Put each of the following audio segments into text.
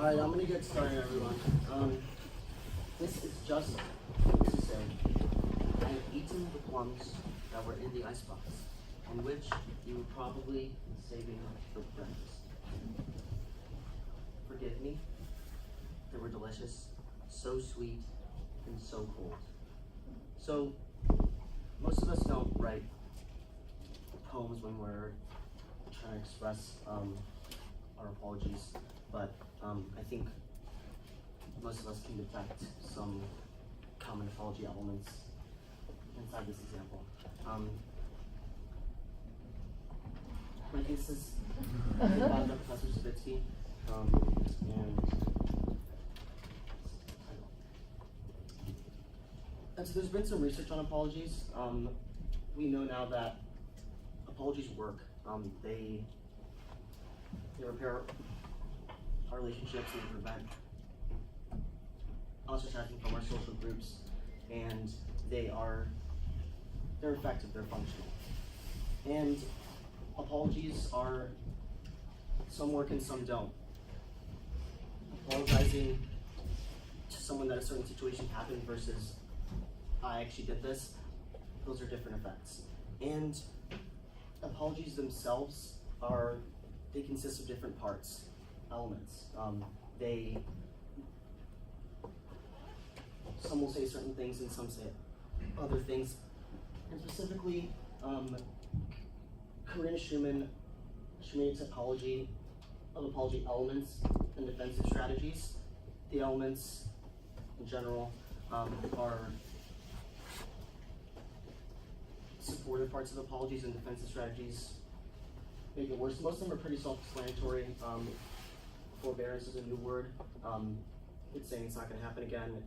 Alright, I'm gonna get started, everyone. This is just to say, I have eaten the plums that were in the icebox, and which you were probably saving for breakfast. Forgive me, they were delicious, so sweet, and so cold. So, most of us don't write poems when we're trying to express our apologies, but I think most of us can detect some common apology elements inside this example. My thesis is about Professor Savitsky, and so there's been some research on apologies. We know now that apologies work. They repair our relationships and they prevent ostracizing from our social groups, and they're effective, they're functional. And apologies are, some work and some don't. Apologizing to someone that a certain situation happened versus I actually did this, those are different effects. And apologies themselves they consist of different parts, elements. Some will say certain things and some say other things. And specifically, Corinne Schumann's typology of apology elements and defensive strategies. The elements in general are supportive parts of apologies, and defensive strategies make it worse. Most of them are pretty self-explanatory. Forbearance is a new word. It's saying it's not going to happen again.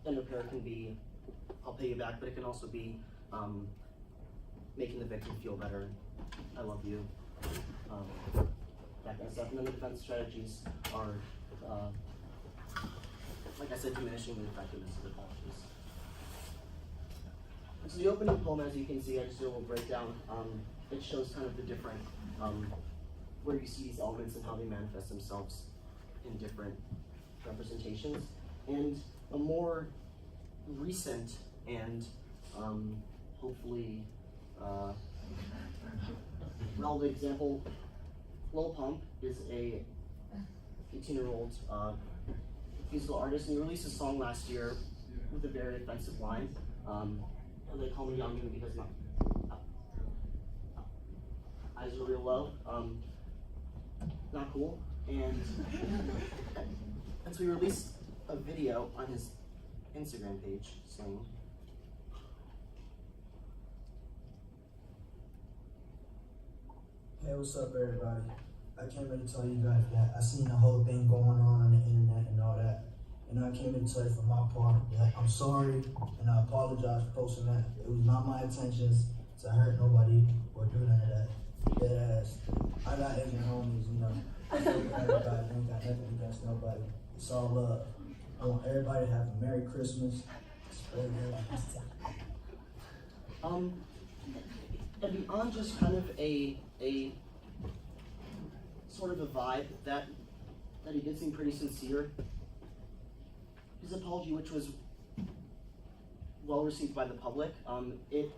And repair can be, I'll pay you back, but it can also be making the victim feel better. I love you. That kind of stuff. And then the defense strategies are, like I said, diminishing the effectiveness of apologies. And so the opening poem, as you can see, I just did a little breakdown. It shows kind of the different, where you see these elements and how they manifest themselves in different representations. And a more recent and hopefully relevant example, Lil Pump is a 18-year-old musical artist, and he released a song last year with a very offensive line. They call me young because my eyes are real low. Not cool. And so he released a video on his Instagram page saying, "Hey, what's up, everybody? I came here to tell you guys that I seen the whole thing going on the internet and all that, and I came here to tell you from my part that I'm sorry and I apologize for posting that. It was not my intentions to hurt nobody or do none of that. Dead ass. I got ignorant homies, you know. I fuck with everybody. I ain't got nothing against nobody. It's all love. I want everybody to have a Merry Christmas. And beyond just kind of a sort of a vibe that he did seem pretty sincere. His apology, which was well received by the public, it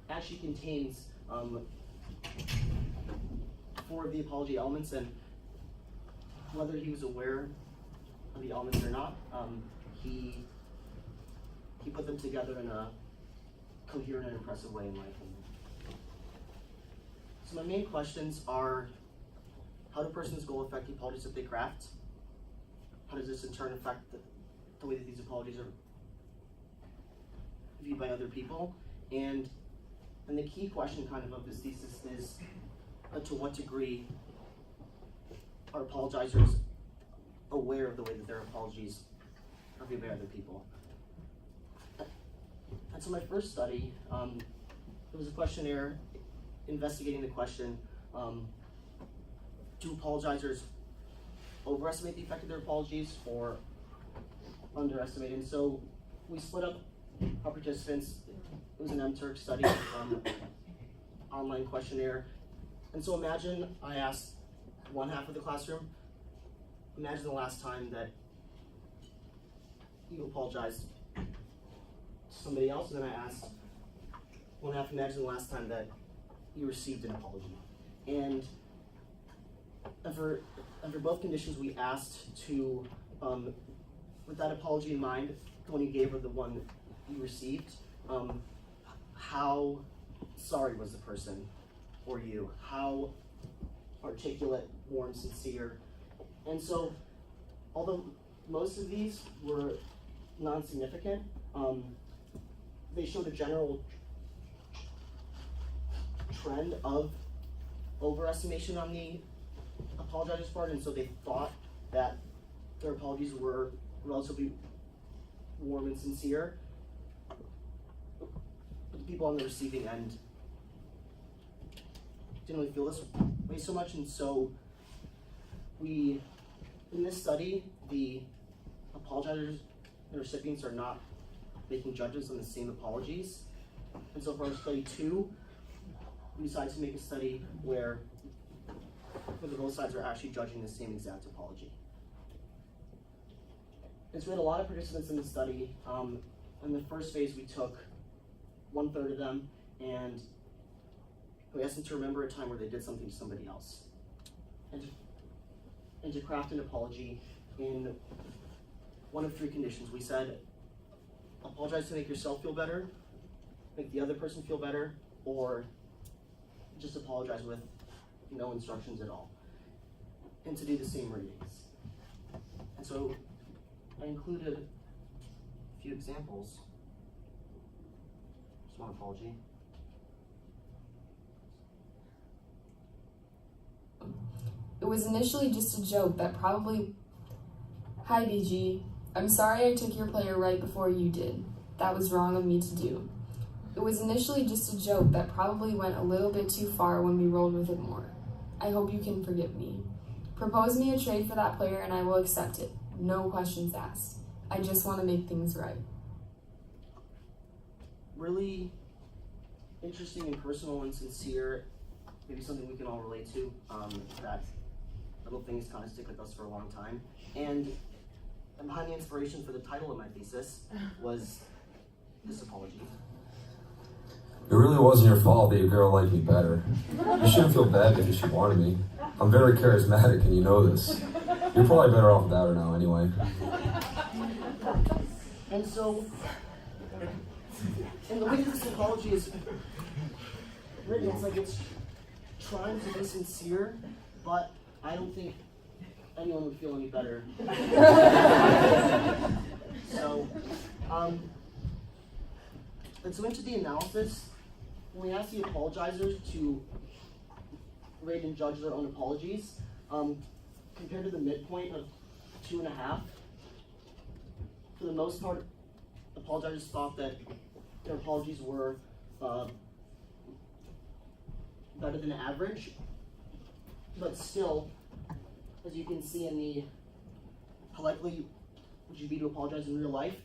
actually contains 4 of the apology elements, and whether he was aware of the elements or not, he put them together in a coherent and impressive way, in my opinion. So my main questions are, how do persons' goal affect the apologies that they craft? How does this in turn affect the way that these apologies are viewed by other people? And the key question kind of this thesis is, to what degree are apologizers aware of the way that their apologies are viewed by other people? And so my first study, it was a questionnaire investigating the question, do apologizers overestimate the effect of their apologies or underestimate? And so we split up our participants. It was an MTurk study, online questionnaire. And so imagine I asked one half of the classroom, imagine the last time that you apologized to somebody else, and then I asked one half, imagine the last time that you received an apology. And for both conditions, we asked to, with that apology in mind, the one you gave or the one you received, how sorry was the person or you? How articulate, warm, sincere? And so, although most of these were non-significant, they showed a general trend of overestimation on the apologizer's part, and so they thought that their apologies were relatively warm and sincere, but the people on the receiving end didn't really feel this way so much. And so in this study, the apologizers and recipients are not making judgments on the same apologies. And so for our study 2, we decided to make a study where both sides are actually judging the same exact apology. And so we had a lot of participants in the study. In the first phase, we took 1/3 of them, and we asked them to remember a time where they did something to somebody else, and to craft an apology in one of 3 conditions. We said, apologize to make yourself feel better, make the other person feel better, or just apologize with no instructions at all, and to do the same readings. And so I included a few examples. Just one apology. It was initially just a joke that probably... Hi, DG. I'm sorry I took your player right before you did. That was wrong of me to do. It was initially just a joke that probably went a little bit too far when we rolled with it more. I hope you can forgive me. Propose me a trade for that player and I will accept it. No questions asked. I just want to make things right. Really interesting and personal and sincere, maybe something we can all relate to, that little things kind of stick with us for a long time. And behind the inspiration for the title of my thesis was this apology. It really wasn't your fault that your girl liked me better. You shouldn't feel bad because she wanted me. I'm very charismatic and you know this. You're probably better off without her now anyway. And so, and the way this apology is written, it's like it's trying to be sincere, but I don't think anyone would feel any better. So, and so into the analysis, when we asked the apologizers to rate and judge their own apologies, compared to the midpoint of 2.5, for the most part, apologizers thought that their apologies were better than average, but still, as you can see in the how likely would you be to apologize in real life,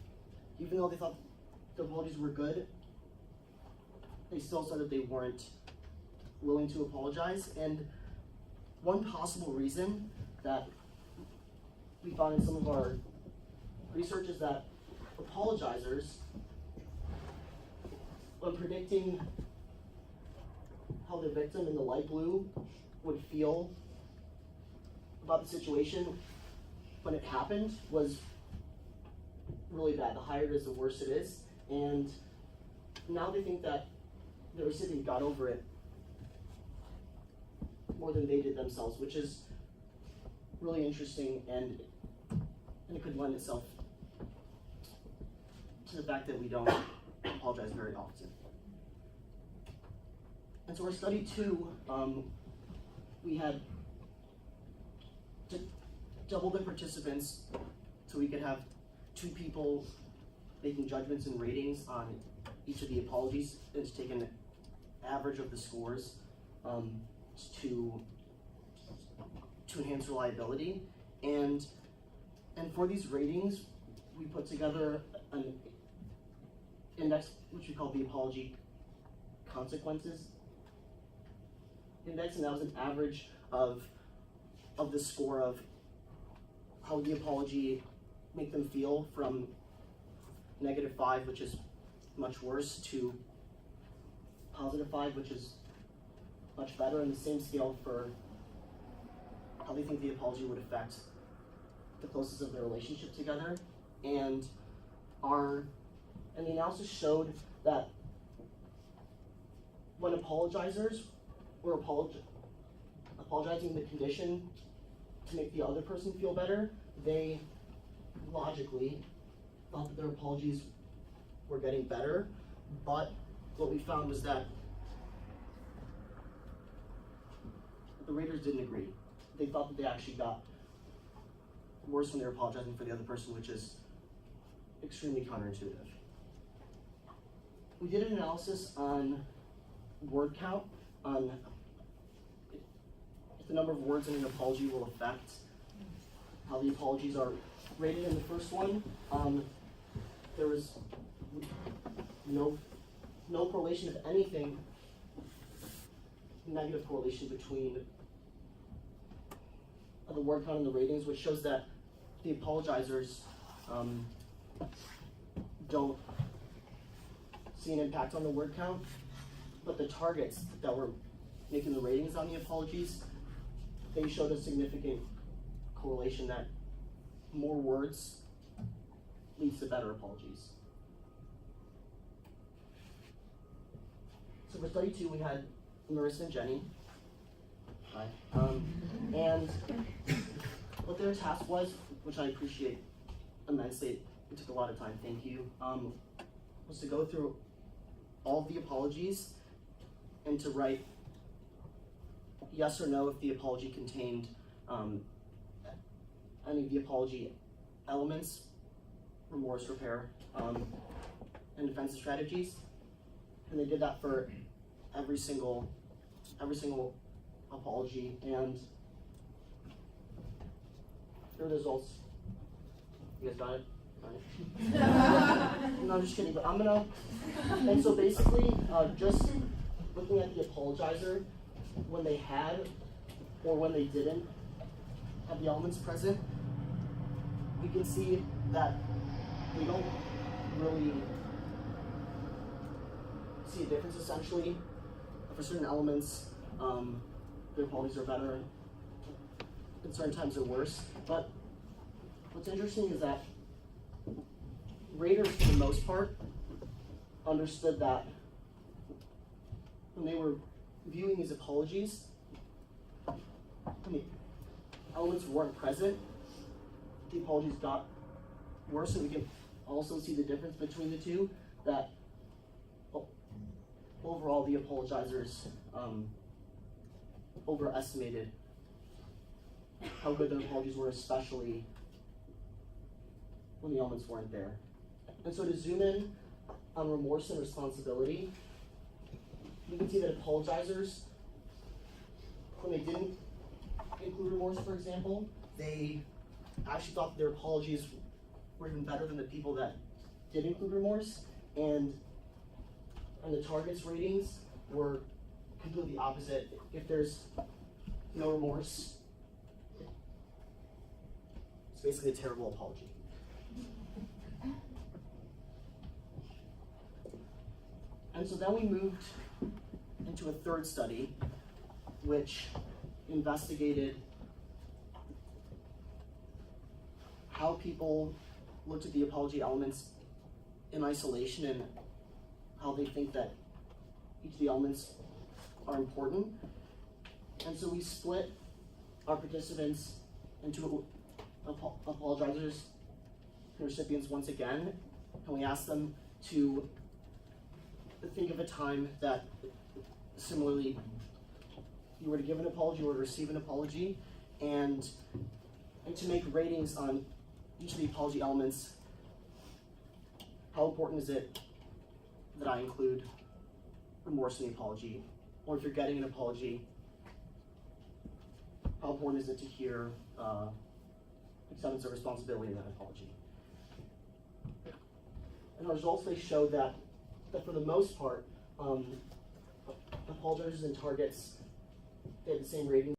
even though they thought their apologies were good, they still said that they weren't willing to apologize. And one possible reason that we found in some of our research is that apologizers, when predicting how the victim in the light blue would feel about the situation when it happened, was really bad. The higher it is, the worse it is. And now they think that the recipient got over it more than they did themselves, which is really interesting, and it could lend itself to the fact that we don't apologize very often. And so our study 2, we had to double the participants so we could have 2 people making judgments and ratings on each of the apologies, and to take an average of the scores to enhance reliability. And for these ratings, we put together an index which we call the apology consequences index, and that was an average of of the score of how the apology make them feel from -5, which is much worse, to +5, which is much better, and the same scale for how they think the apology would affect the closeness of their relationship together. And the analysis showed that when apologizers were apologizing the condition to make the other person feel better, they logically thought that their apologies were getting better, but what we found was that the raters didn't agree. They thought that they actually got worse when they were apologizing for the other person, which is extremely counterintuitive. We did an analysis on word count, on if the number of words in an apology will affect how the apologies are rated. In the first one, there was no correlation, if anything, negative correlation between the word count and the ratings, which shows that the apologizers don't see an impact on the word count, but the targets that were making the ratings on the apologies, they showed a significant correlation that more words leads to better apologies. So for study 2, we had Marissa and Jenny. Hi. And what their task was, which I appreciate immensely, it took a lot of time, thank you, was to go through all of the apologies and to write yes or no if the apology contained any of the apology elements, remorse, repair, and defensive strategies. And they did that for every single apology, and here are the results. You guys got it? No, I'm just kidding, but and so basically, just looking at the apologizer, when they had or when they didn't have the elements present, we can see that they don't really see a difference essentially. For certain elements, their apologies are better, in certain times they're worse. But what's interesting is that raters, for the most part, understood that when they were viewing these apologies, when the elements weren't present, the apologies got worse, and we can also see the difference between the two, that overall the apologizers overestimated how good their apologies were, especially when the elements weren't there. And so to zoom in on remorse and responsibility, we can see that apologizers, when they didn't include remorse, for example, they actually thought that their apologies were even better than the people that did include remorse, and the target's ratings were completely opposite. If there's no remorse, it's basically a terrible apology. And so then we moved into a third study, which investigated how people looked at the apology elements in isolation and how they think that each of the elements are important. And so we split our participants into apologizers and recipients once again, and we asked them to think of a time that similarly you were to give an apology or to receive an apology, and to make ratings on each of the apology elements. How important is it that I include remorse in the apology? Or if you're getting an apology, how important is it to hear acceptance of responsibility in that apology? And our results, they show that for the most part, apologizers and targets, they had the same rating.